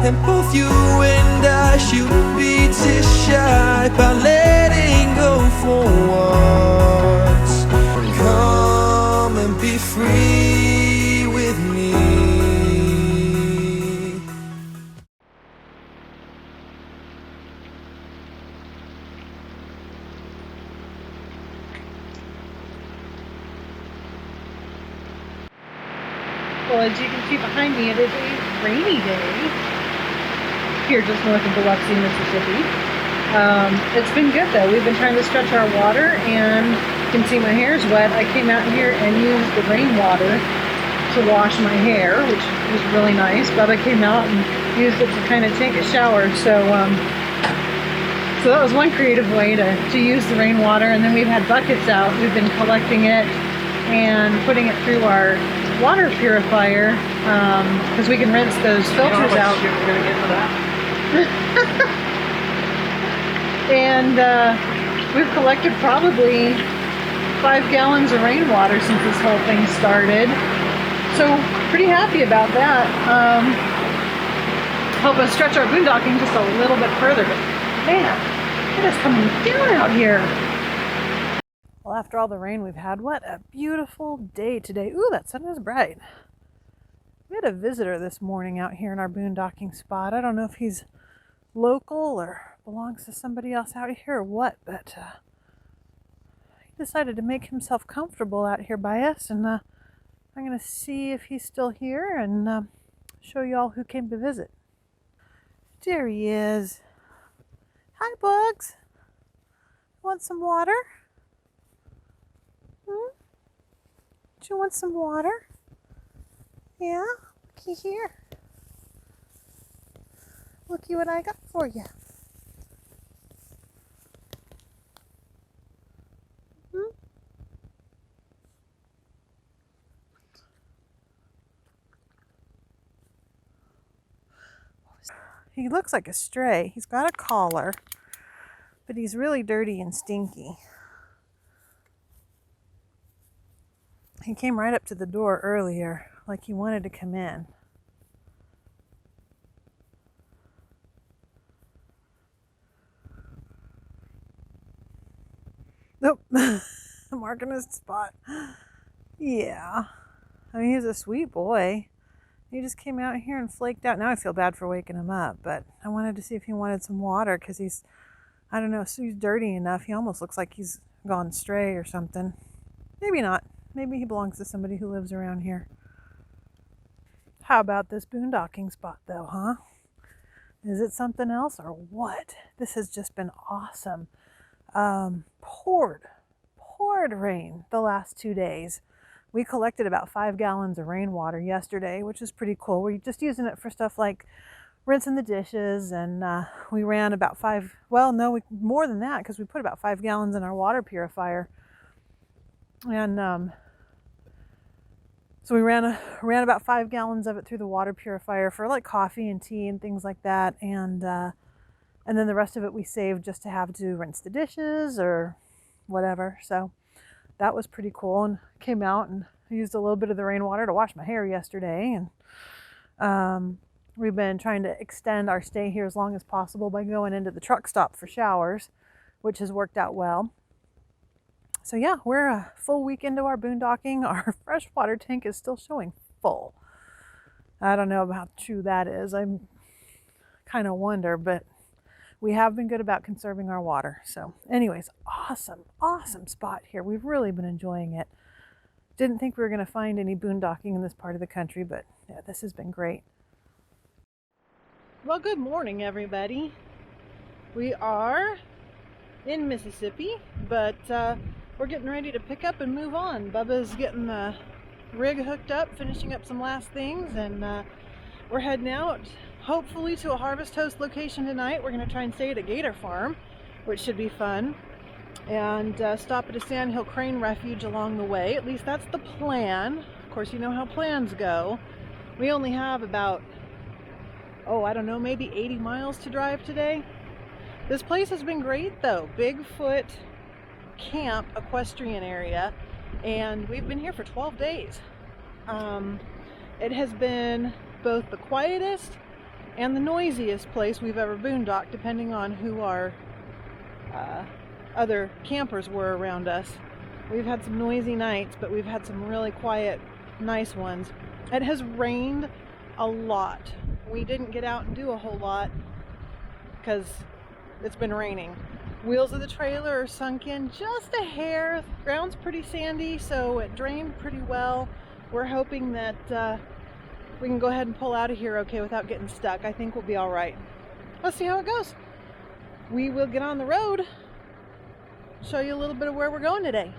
And both you and I shouldn't be too shy by letting go for once. Come and be free with me. Well, as you can see behind me, it is a rainy day here just north of Biloxi, Mississippi. It's been good though. We've been trying to stretch our water, and you can see my hair's wet. I came out here and used the rainwater to wash my hair, which was really nice. Bubba came out and used it to kind of take a shower. So that was one creative way to use the rainwater. And then we've had buckets out. We've been collecting it and putting it through our water purifier because we can rinse those filters out. We're gonna get for that. And we've collected probably 5 gallons of rainwater since this whole thing started. So pretty happy about that. Help us stretch our boondocking just a little bit further. But man, it is coming down out here. Well, after all the rain we've had, what a beautiful day today. Ooh, that sun is bright. We had a visitor this morning out here in our boondocking spot. I don't know if he's local or belongs to somebody else out here or what, but he decided to make himself comfortable out here by us, and I'm going to see if he's still here and show you all who came to visit. There he is. Hi, Bugs. Want some water? Do you want some water? Yeah? Looky here. Looky what I got for you. He looks like a stray. He's got a collar, but he's really dirty and stinky. He came right up to the door earlier, like he wanted to come in. Nope, marking his spot. Yeah, I mean, he's a sweet boy. He just came out here and flaked out. Now I feel bad for waking him up, but I wanted to see if he wanted some water because he's, I don't know, so he's dirty enough. He almost looks like he's gone stray or something. Maybe not. Maybe he belongs to somebody who lives around here. How about this boondocking spot though, huh? Is it something else or what? This has just been awesome. Poured rain the last 2 days. We collected about 5 gallons of rainwater yesterday, which is pretty cool. We're just using it for stuff like rinsing the dishes, and we ran about more than that because we put about 5 gallons in our water purifier. And so we ran about 5 gallons of it through the water purifier for like coffee and tea and things like that, and then the rest of it we saved just to have to rinse the dishes or whatever. So that was pretty cool, and came out and used a little bit of the rainwater to wash my hair yesterday. And we've been trying to extend our stay here as long as possible by going into the truck stop for showers, which has worked out well. So yeah, we're a full week into our boondocking. Our freshwater tank is still showing full. I don't know how true that is. I kind of wonder, but we have been good about conserving our water. So anyways, awesome spot here. We've really been enjoying it. Didn't think we were going to find any boondocking in this part of the country, but yeah, this has been great. Well, good morning, everybody. We are in Mississippi, but we're getting ready to pick up and move on. Bubba's getting the rig hooked up, finishing up some last things, and we're heading out hopefully to a Harvest Host location tonight. We're going to try and stay at a gator farm, which should be fun, and stop at a sandhill crane refuge along the way. At least that's the plan. Of course, you know how plans go. We only have about, I don't know, maybe 80 miles to drive today. This place has been great though. Bigfoot camp equestrian area, and we've been here for 12 days. It has been both the quietest and the noisiest place we've ever boondocked, depending on who our other campers were around us. We've had some noisy nights, but we've had some really quiet, nice ones. It has rained a lot. We didn't get out and do a whole lot because it's been raining. Wheels of the trailer are sunk in just a hair. The ground's pretty sandy, so it drained pretty well. We're hoping that we can go ahead and pull out of here okay without getting stuck. I think we'll be all right. Let's see how it goes. We will get on the road, show you a little bit of where we're going today.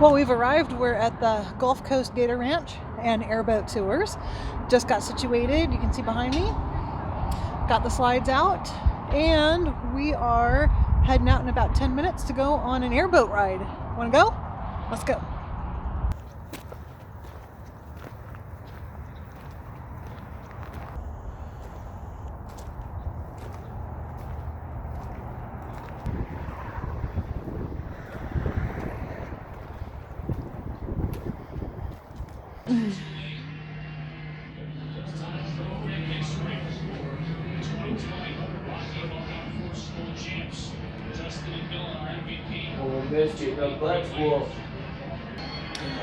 Well, we've arrived. We're at the Gulf Coast Gator Ranch and airboat tours. Just got situated. You can see behind me. Got the slides out, and we are heading out in about 10 minutes to go on an airboat ride. Want to go? Let's go.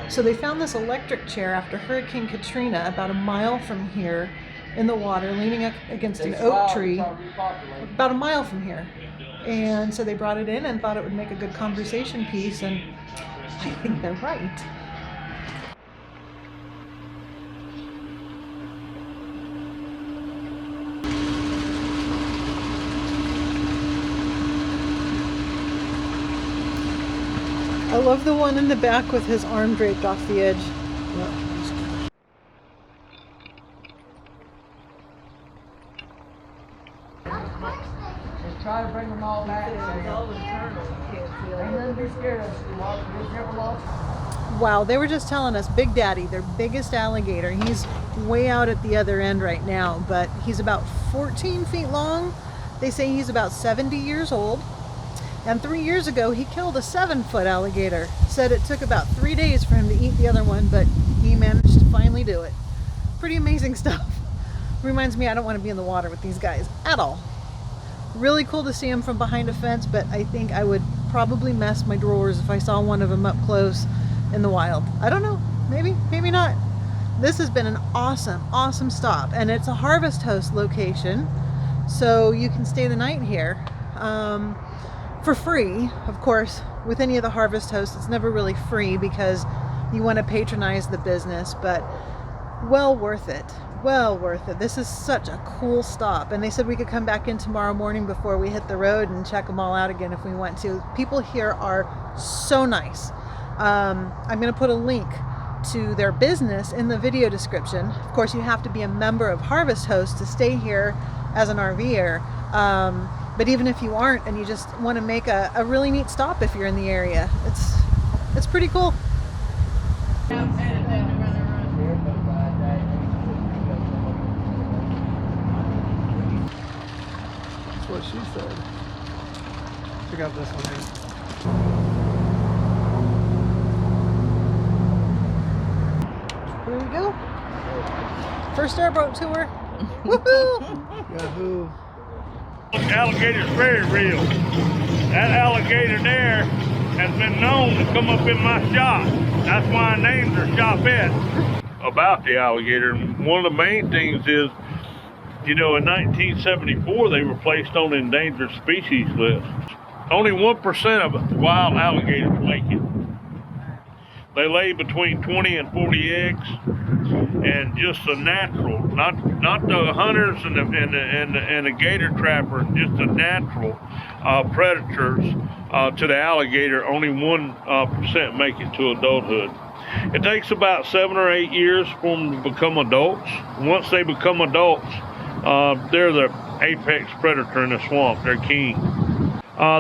So they found this electric chair after Hurricane Katrina about a mile from here in the water, leaning up against an oak tree about a mile from here. And so they brought it in and thought it would make a good conversation piece, and I think they're right. I love the one in the back with his arm draped off the edge. Just try to bring them all back. Ain't nothing to be scared of. Just never lost. Wow, they were just telling us Big Daddy, their biggest alligator, he's way out at the other end right now, but he's about 14 feet long. They say he's about 70 years old. And 3 years ago, he killed a 7-foot alligator. Said it took about 3 days for him to eat the other one, but he managed to finally do it. Pretty amazing stuff. Reminds me I don't want to be in the water with these guys at all. Really cool to see them from behind a fence, but I think I would probably mess my drawers if I saw one of them up close in the wild. I don't know, maybe, maybe not. This has been an awesome stop, and it's a Harvest Host location, so you can stay the night here for free. Of course, with any of the Harvest Hosts, it's never really free because you want to patronize the business, but well worth it. Well worth it. This is such a cool stop, and they said we could come back in tomorrow morning before we hit the road and check them all out again if we want to. People here are so nice. I'm going to put a link to their business in the video description. Of course, you have to be a member of Harvest Host to stay here as an RVer. But even if you aren't and you just want to make a really neat stop if you're in the area, it's pretty cool. That's what she said. Check out this one here. Here we go. First airboat tour. Woohoo! Yahoo! Alligator's very real. That alligator there has been known to come up in my shop. That's why I named her Shopette. About the alligator, one of the main things is, you know, in 1974 they were placed on the endangered species list. Only 1% of wild alligators make it. They lay between 20 and 40 eggs, and just the natural, not the hunters and the gator trappers, just the natural predators to the alligator. Only 1% make it to adulthood. It takes about 7 or 8 years for them to become adults. Once they become adults, they're the apex predator in the swamp. They're king.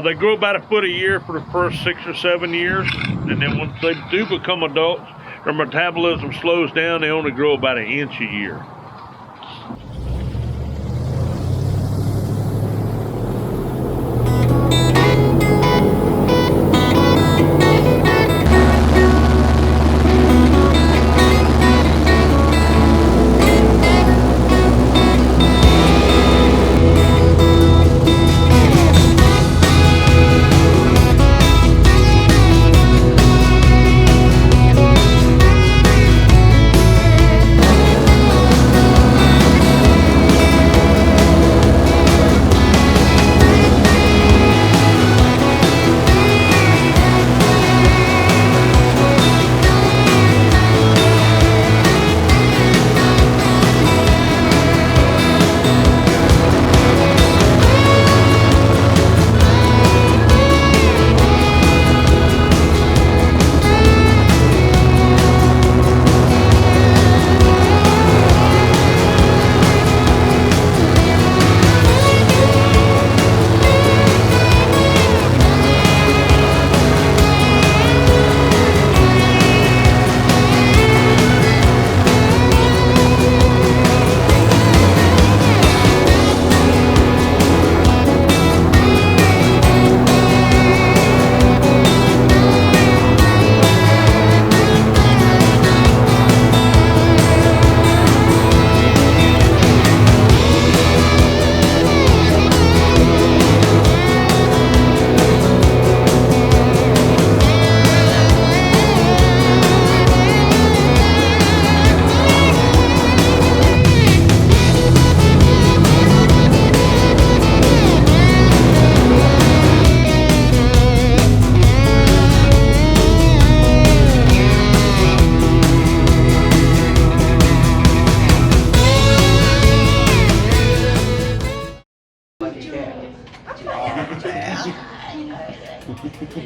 They grow about a foot a year for the first 6 or 7 years, and then once they do become adults, their metabolism slows down. They only grow about 1 inch a year.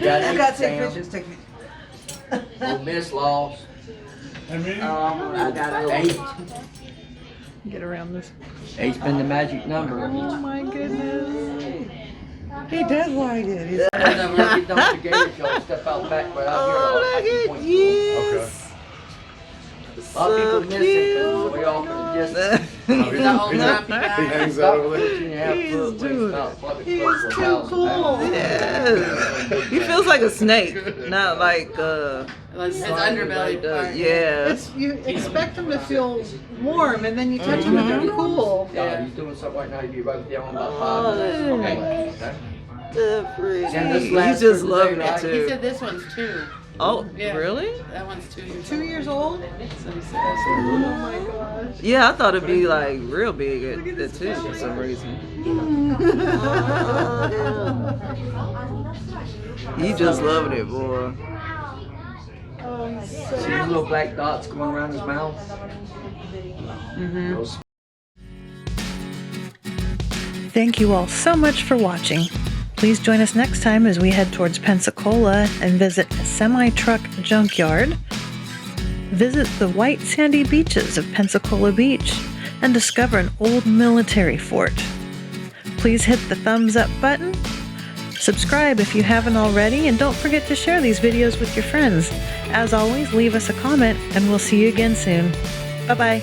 I got to take pictures. Take me. Oh, Miss lost. I got 8. Get around this. 8's been the magic number. Oh my goodness. He does like it. He's I never get done with the gator show, step out back, but out here, look at you. Okay. A lot of people miss it because we all can just. He hangs out over there. He's too cool. Yes. He feels like a snake, not like His underbelly part. yeah. You expect him to feel warm, and then you touch him and they're cool. Yeah, he's doing something right now. He'll be right there in about 5 minutes. Okay. He's just loving it He too. said this one's 2. Oh, Yeah. really? That one's 2 years 2 years old? So he says. Oh my gosh. Yeah, I thought it'd be like real big at the two for some reason. He just loving it, boy. See the little black dots going around his mouth? Thank you all so much for watching. Please join us next time as we head towards Pensacola and visit a semi-truck junkyard, visit the white sandy beaches of Pensacola Beach, and discover an old military fort. Please hit the thumbs up button, subscribe if you haven't already, and don't forget to share these videos with your friends. As always, leave us a comment and we'll see you again soon. Bye-bye.